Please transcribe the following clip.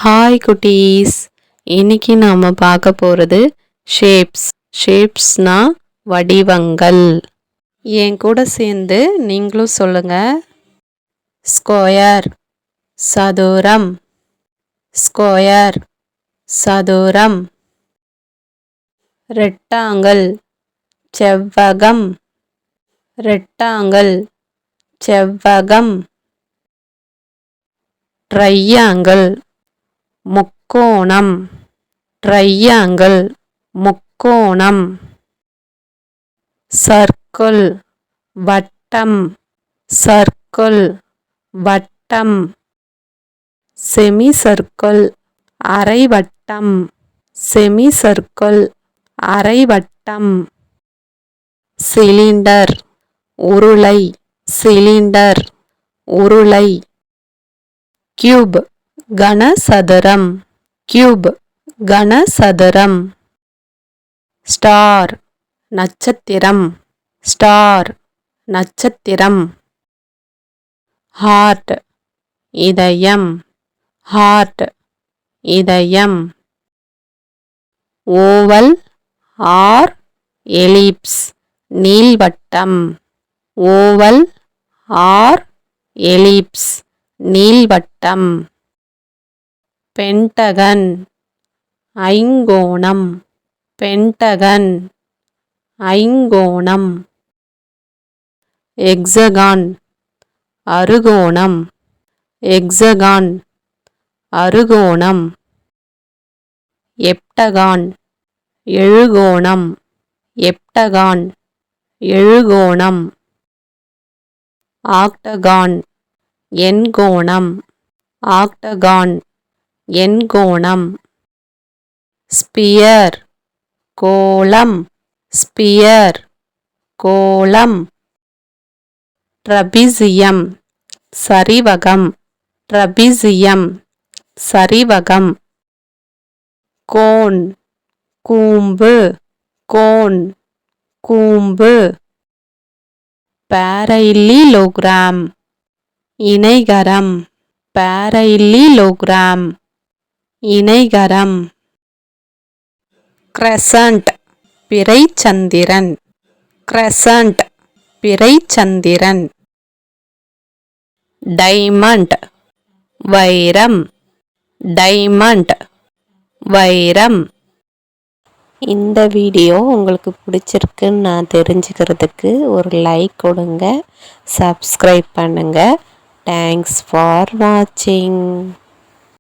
Hi குட்டீஸ், இன்னைக்கு நாம் பார்க்க போகிறது ஷேப்ஸ்னா வடிவங்கள். என் கூட சேர்ந்து நீங்களும் சொல்லுங்க. ஸ்கொயர் சதுரம், ஸ்கொயர் சதுரம். ரெக்டாங்கிள் செவ்வகம், ரெக்டாங்கிள் செவ்வகம். ட்ரையாங்கிள் முக்கோணம், ட்ரையாங்கிள் முக்கோணம். சர்க்கிள் வட்டம், சர்க்கிள் வட்டம். செமி சர்க்கிள் அரைவட்டம், செமி சர்க்கிள் அரைவட்டம். சிலிண்டர் உருளை, சிலிண்டர் உருளை. கியூப் கனசதுரம், கியூப் கனசதுரம். ஸ்டார் நட்சத்திரம், ஸ்டார் நட்சத்திரம். ஹார்ட் இதயம், ஹார்ட் இதயம். ஓவல் ஆர் எலிப்ஸ் நீள்வட்டம், ஓவல் ஆர் எலிப்ஸ் நீள்வட்டம். பென்டகன் ஐங்கோணம், பென்டகன் ஐங்கோணம். எக்ஸகான் அறுகோணம், எக்ஸகான் அறுகோணம். எப்டகான் எழுகோணம், எப்டகான் எழுகோணம். ஆக்டகான் எண்கோணம், ஆக்டகான் எண்கோணம். ஸ்பியர் கோளம், ஸ்பியர் கோளம். ட்ரபிசியம் சரிவகம், ட்ரபிசியம் சரிவகம். கோன் கூம்பு, கோன் கூம்பு. பாரல்லிலோகிராம் இணைகரம், பாரல்லிலோகிராம் இணைகரம். கிரசண்ட் பிறைச்சந்திரன், கிரசண்ட் பிறைச்சந்திரன். டைமண்ட் வைரம், டைமண்ட் வைரம். இந்த வீடியோ உங்களுக்கு பிடிச்சிருக்குன்னு நான் தெரிஞ்சுக்கிறதுக்கு ஒரு லைக் கொடுங்க, சப்ஸ்கிரைப் பண்ணுங்க. தேங்க்ஸ் ஃபார் வாட்சிங்.